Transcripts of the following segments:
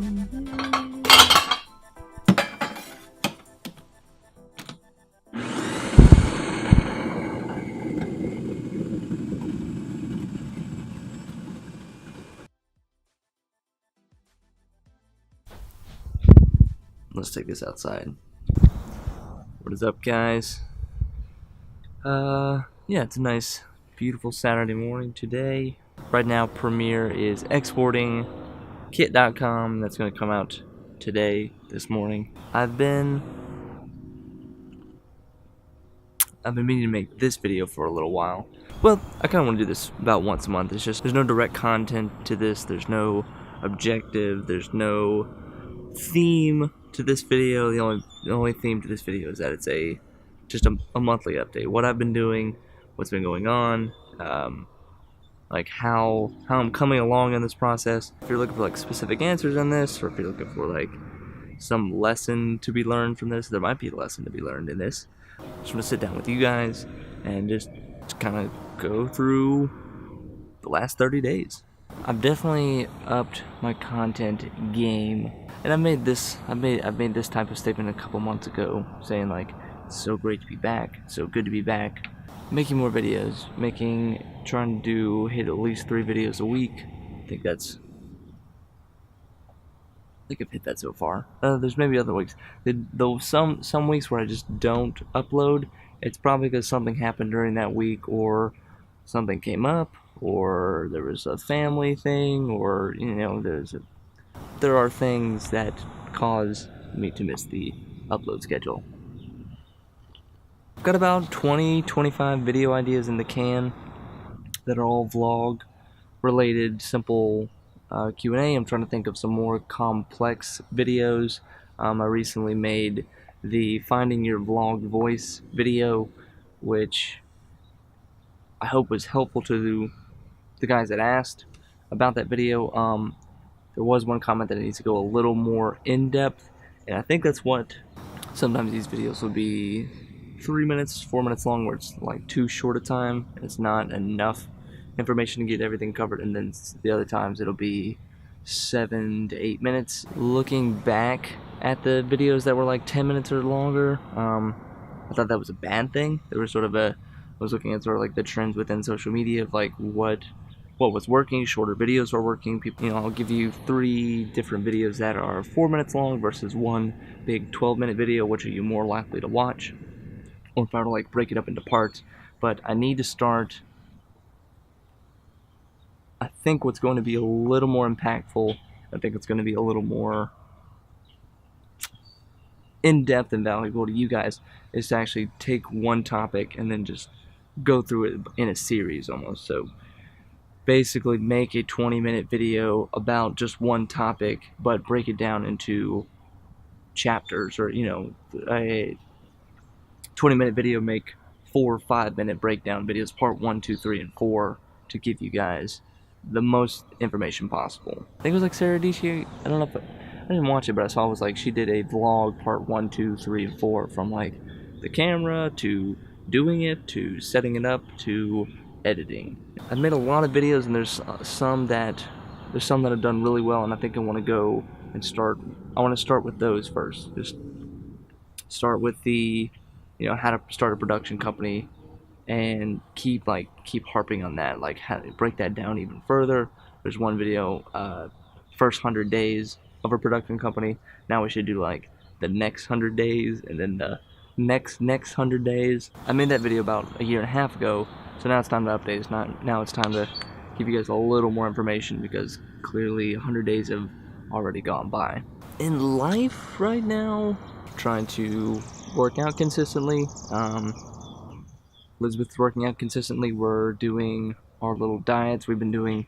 Let's take this outside. What is up, guys? Yeah, it's a nice, beautiful Saturday morning today. Right now, Premiere is exporting Kit.com. That's going to come out today, this morning. I've been meaning to make this video for a little while. Well, I kind of want to do this about once a month. It's just, there's no direct content to this. There's no objective. There's no theme to this video. The only theme to this video is that it's just a monthly update. What I've been doing, what's been going on, like how I'm coming along in this process. If you're looking for like specific answers on this, or if you're looking for like some lesson to be learned from this, there might be a lesson to be learned in this. Just want to sit down with you guys and just kind of go through the last 30 days. I've definitely upped my content game, and I've made this type of statement a couple months ago, saying like, it's so great to be back, it's so good to be back, making more videos, trying to hit at least 3 videos a week. I think I've hit that so far. There's maybe other weeks. Though some weeks where I just don't upload, it's probably because something happened during that week, or something came up, or there was a family thing, or there are things that cause me to miss the upload schedule. I've got about 20-25 video ideas in the can that are all vlog related, simple Q&A. I'm trying to think of some more complex videos. I recently made the Finding Your Vlog Voice video, which I hope was helpful to the guys that asked about that video. There was one comment that it needs to go a little more in-depth, and I think that's what sometimes these videos will be 3 minutes, 4 minutes long, where it's like too short a time and it's not enough information to get everything covered, and then the other times it'll be 7 to 8 minutes. Looking back at the videos that were like 10 minutes or longer, I thought that was a bad thing. There was I was looking at sort of like the trends within social media of like what was working. Shorter videos are working. People, I'll give you 3 different videos that are 4 minutes long versus one big 12-minute video. Which are you more likely to watch? Or if I were to like break it up into parts. But I need to start. I think what's going to be a little more impactful, I think it's going to be a little more in-depth and valuable to you guys, is to actually take one topic and then just go through it in a series almost. So basically make a 20-minute video about just one topic, but break it down into chapters, or a 20-minute video, make 4 or 5-minute breakdown videos, part 1, 2, 3, and 4, to give you guys the most information possible. I think it was like Sarah Dishi. I don't know if I didn't watch it, but I saw it was like she did a vlog part 1, 2, 3, and 4, from like the camera to doing it to setting it up to editing. I've made a lot of videos, and there's some that have done really well, and I think I want to go and start. I want to start with those first. Just start with the how to start a production company, and keep harping on that, like how to break that down even further. There's one video, first 100 days of a production company. Now we should do like the next 100 days, and then the next 100 days. I made that video about a year and a half ago, so now it's time to update. Now it's time to give you guys a little more information, because clearly 100 days have already gone by. In life right now, trying to work out consistently. Elizabeth's working out consistently. We're doing our little diets. We've been doing,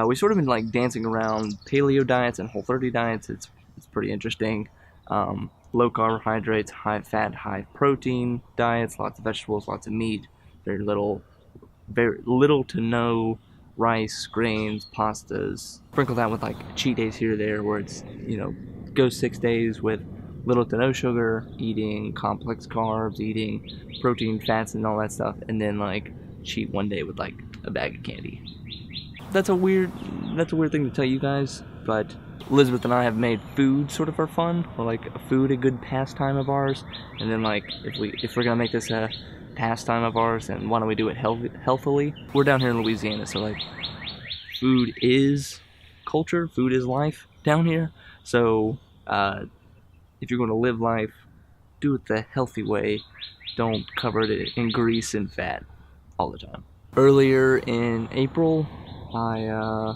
we've sort of been like dancing around paleo diets and Whole30 diets. It's pretty interesting. Low carbohydrates, high fat, high protein diets, lots of vegetables, lots of meat, very little to no rice, grains, pastas. Sprinkle that with like cheat days here or there, where it's, go 6 days with little to no sugar, eating complex carbs, eating protein, fats, and all that stuff, and then like cheat one day with like a bag of candy. That's a weird thing to tell you guys, but Elizabeth and I have made food sort of for fun, or like food a good pastime of ours. And then like if we're gonna make this a pastime of ours, then why don't we do it healthily? We're down here in Louisiana, so like food is culture, food is life down here. So if you're going to live life, do it the healthy way. Don't cover it in grease and fat all the time. Earlier in April, I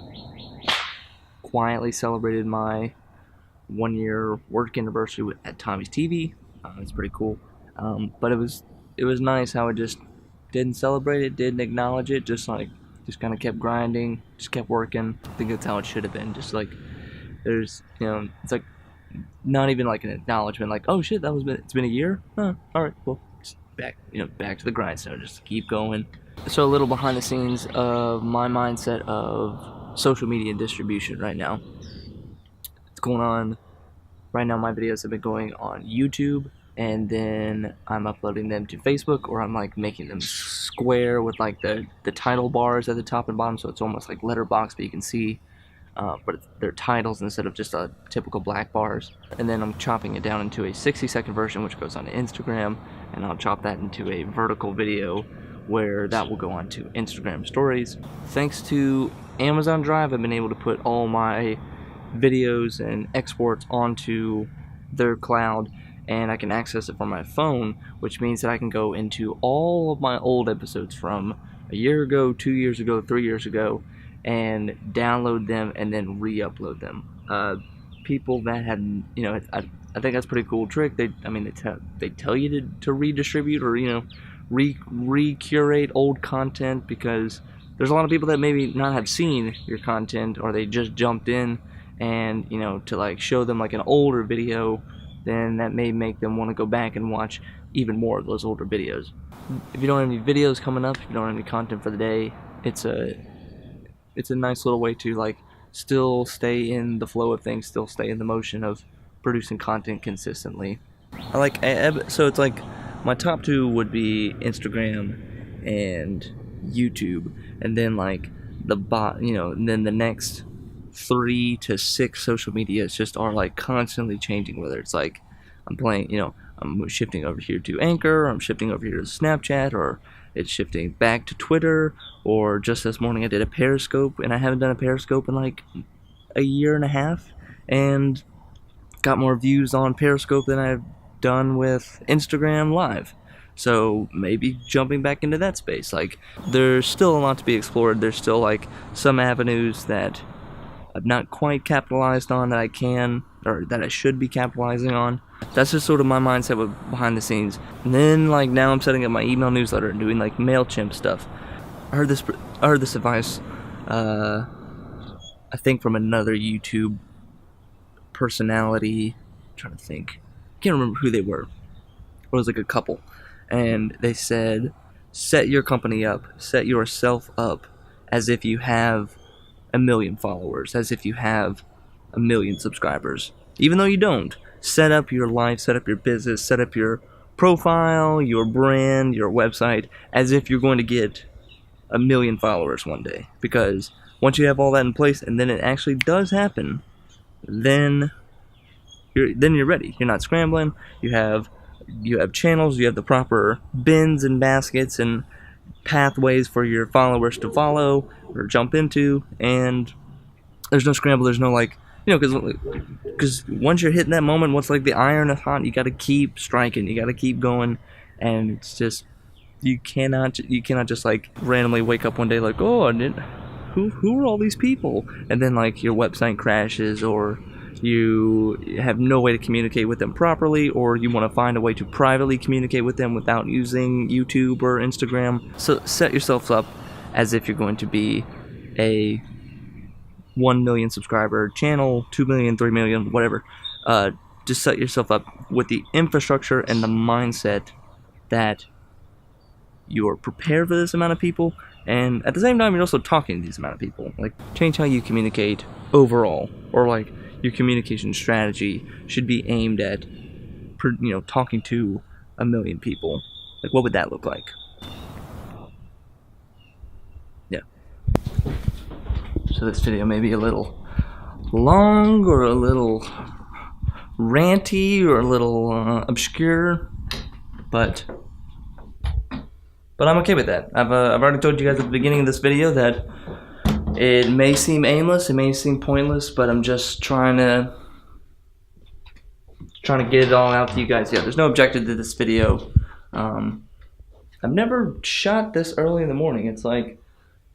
quietly celebrated my 1-year work anniversary at Tommy's TV. It's pretty cool. But it was nice how it just didn't celebrate it, didn't acknowledge it, just kind of kept grinding, just kept working. I think that's how it should have been. Just like there's, it's like not even like an acknowledgement, like, oh shit, it's been a year. All right, well, just back to the grindstone, just keep going. So a little behind the scenes of my mindset of social media distribution right now. It's going on right now. My videos have been going on YouTube, and then I'm uploading them to Facebook, or I'm like making them square with like the title bars at the top and bottom, so it's almost like letterbox, but you can see, but they're titles instead of just a typical black bars. And then I'm chopping it down into a 60-second version, which goes on to Instagram, and I'll chop that into a vertical video where that will go on to Instagram stories. Thanks to Amazon Drive, I've been able to put all my videos and exports onto their cloud, and I can access it from my phone, which means that I can go into all of my old episodes from a year ago, 2 years ago, 3 years ago, and download them and then re-upload them. People that had, I think that's a pretty cool trick. They tell you to redistribute, or re-curate old content, because there's a lot of people that maybe not have seen your content, or they just jumped in, and to like show them like an older video, then that may make them want to go back and watch even more of those older videos. If you don't have any videos coming up, if you don't have any content for the day, it's a nice little way to like still stay in the flow of things, still stay in the motion of producing content consistently. So it's like my top two would be Instagram and YouTube, and then like and then the next 3 to 6 social medias just are like constantly changing, whether it's like I'm shifting over here to Anchor, or I'm shifting over here to Snapchat, or it's shifting back to Twitter, or just this morning I did a Periscope, and I haven't done a Periscope in like a year and a half, and got more views on Periscope than I've done with Instagram Live. So maybe jumping back into that space. Like, there's still a lot to be explored. There's still like some avenues that I've not quite capitalized on that I can, or that I should be capitalizing on. That's just sort of my mindset with behind the scenes. And then like now I'm setting up my email newsletter and doing like MailChimp stuff. I heard this advice, I think from another YouTube personality. I'm trying to think. I can't remember who they were. It was like a couple. And they said, set your company up, set yourself up as if you have 1 million followers, as if you have 1 million subscribers. Even though you don't, set up your life, set up your business, set up your profile, your brand, your website, as if you're going to get 1 million followers one day. Because once you have all that in place, and then it actually does happen, then you're ready. You're not scrambling. You have channels, you have the proper bins and baskets and pathways for your followers to follow or jump into, and there's no scramble, there's no like, because once you're hitting that moment, once like the iron is hot, you got to keep striking, you got to keep going, and it's just, you cannot just like randomly wake up one day like, oh, who are all these people, and then like your website crashes, or you have no way to communicate with them properly, or you want to find a way to privately communicate with them without using YouTube or Instagram. So set yourself up as if you're going to be a 1 million subscriber channel, 2 million, 3 million, whatever. Just set yourself up with the infrastructure and the mindset that you're prepared for this amount of people, and at the same time you're also talking to these amount of people. Like, change how you communicate overall, or like your communication strategy should be aimed at, talking to 1 million people. Like, what would that look like? Yeah. So this video may be a little long or a little ranty or a little obscure, but I'm okay with that. I've already told you guys at the beginning of this video that it may seem aimless, it may seem pointless, but I'm just trying to get it all out to you guys. Yeah, there's no objective to this video. I've never shot this early in the morning. It's like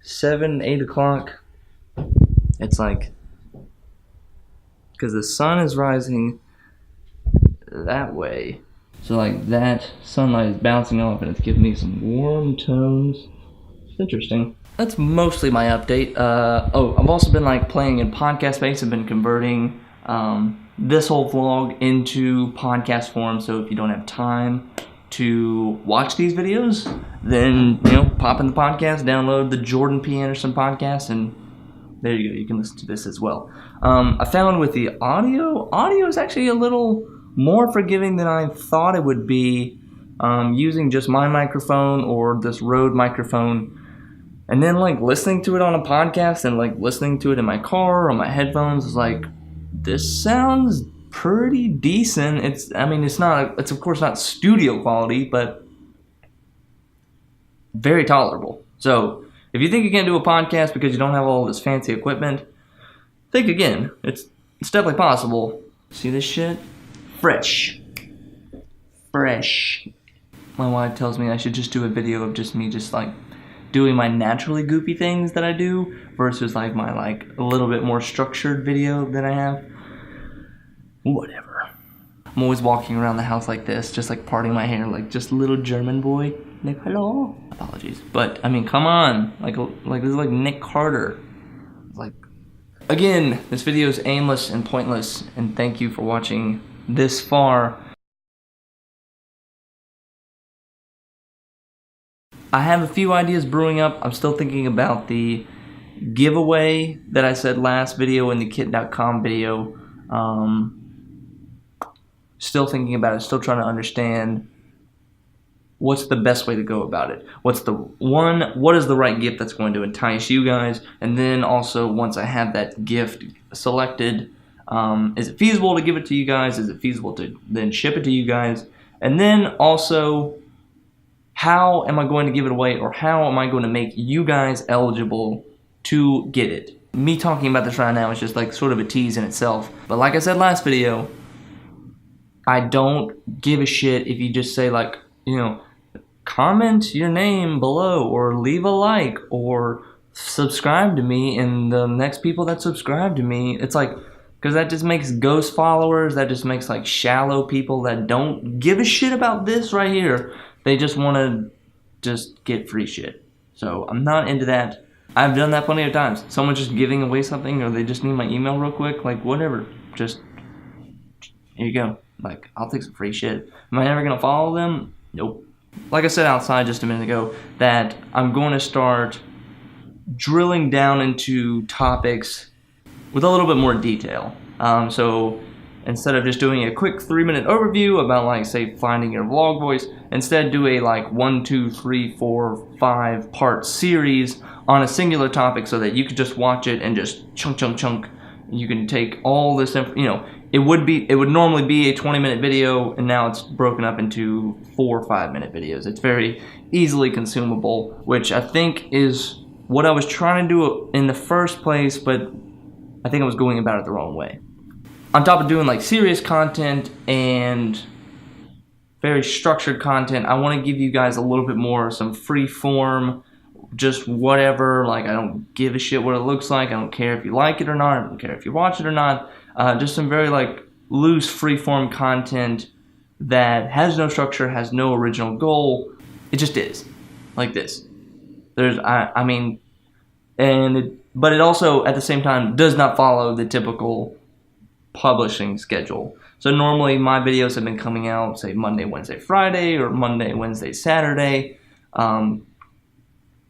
7, 8 o'clock. It's like, because the sun is rising that way. So like that sunlight is bouncing off and it's giving me some warm tones. It's interesting. That's mostly my update. Oh, I've also been like playing in podcast space. I've been converting this whole vlog into podcast form. So if you don't have time to watch these videos, then pop in the podcast, download the Jordan P. Anderson podcast, and there you go. You can listen to this as well. I found with the audio is actually a little more forgiving than I thought it would be, using just my microphone or this Rode microphone, and then like listening to it on a podcast and like listening to it in my car or on my headphones is like, this sounds pretty decent. It's of course not studio quality, but very tolerable. So if you think you can't do a podcast because you don't have all this fancy equipment, think again. It's definitely possible. See this shit? Fresh. My wife tells me I should just do a video of just me just like doing my naturally goofy things that I do versus like my like a little bit more structured video that I have. Whatever. I'm always walking around the house like this, just like parting my hair like just a little German boy. Like, hello. Apologies. But I mean, come on. Like this is like Nick Carter. Like, again, this video is aimless and pointless, and thank you for watching this far. I have a few ideas brewing up. I'm still thinking about the giveaway that I said last video in the kit.com video. Still thinking about it, still trying to understand what's the best way to go about it. What is the right gift that's going to entice you guys? And then also, once I have that gift selected, is it feasible to give it to you guys? Is it feasible to then ship it to you guys? And then also, how am I going to give it away, or how am I going to make you guys eligible to get it? Me talking about this right now is just like sort of a tease in itself. But like I said last video, I don't give a shit if you just say like, comment your name below, or leave a like, or subscribe to me, and the next people that subscribe to me, it's like, because that just makes ghost followers, that just makes like shallow people that don't give a shit about this right here. They just want to just get free shit. So I'm not into that. I've done that plenty of times. Someone just giving away something, or they just need my email real quick, like whatever, just here you go. Like, I'll take some free shit. Am I ever gonna follow them? Nope. Like I said outside just a minute ago, that I'm going to start drilling down into topics with a little bit more detail. So instead of just doing a quick 3-minute overview about, like, say, finding your vlog voice, instead do a like 1, 2, 3, 4, 5 part series on a singular topic, so that you could just watch it and just chunk. You can take all this, it would normally be a 20-minute video, and now it's broken up into 4 or 5-minute videos. It's very easily consumable, which I think is what I was trying to do in the first place, but I think I was going about it the wrong way. On top of doing like serious content and very structured content, I want to give you guys a little bit more some free form, just whatever. Like, I don't give a shit what it looks like. I don't care if you like it or not. I don't care if you watch it or not. Just some very like loose free-form content that has no structure, has no original goal. It just is like this. But it also at the same time does not follow the typical publishing schedule. So normally my videos have been coming out, say, Monday, Wednesday, Friday, or Monday, Wednesday, Saturday.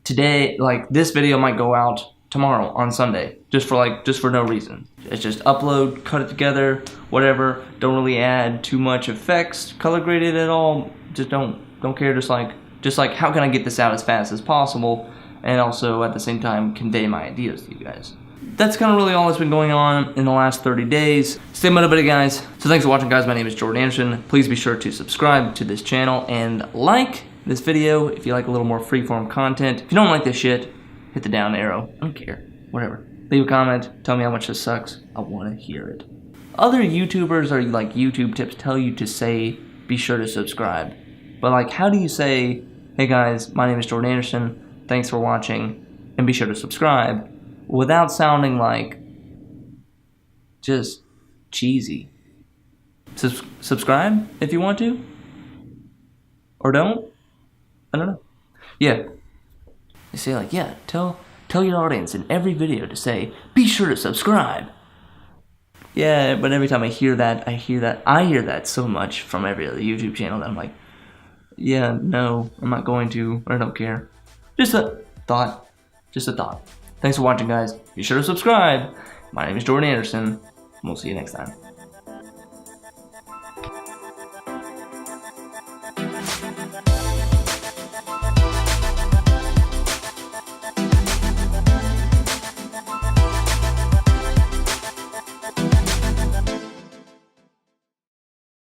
Today, like, this video might go out tomorrow on Sunday, just for no reason. It's just upload, cut it together, whatever. Don't really add too much effects, color graded at all. Just don't care. Just like how can I get this out as fast as possible, and also at the same time convey my ideas to you guys. that's kind of really all that's been going on in the last 30 days. Stay motivated, guys. So thanks for watching, guys. My name is Jordan Anderson. Please be sure to subscribe to this channel and like this video if you like a little more freeform content. If you don't like this shit, hit the down arrow. I don't care. Whatever. Leave a comment. Tell me how much this sucks. I want to hear it. Other YouTubers or like YouTube tips tell you to say, be sure to subscribe. But like, how do you say, hey guys, my name is Jordan Anderson. Thanks for watching. And be sure to subscribe without sounding like just cheesy. Subscribe if you want to. Or don't. I don't know. Yeah. They say like, yeah, tell your audience in every video to say, be sure to subscribe. Yeah, but every time I hear that so much from every other YouTube channel that I'm like, yeah, no, I'm not going to, or I don't care. Just a thought. Just a thought. Thanks for watching, guys. Be sure to subscribe. My name is Jordan Anderson, and we'll see you next time.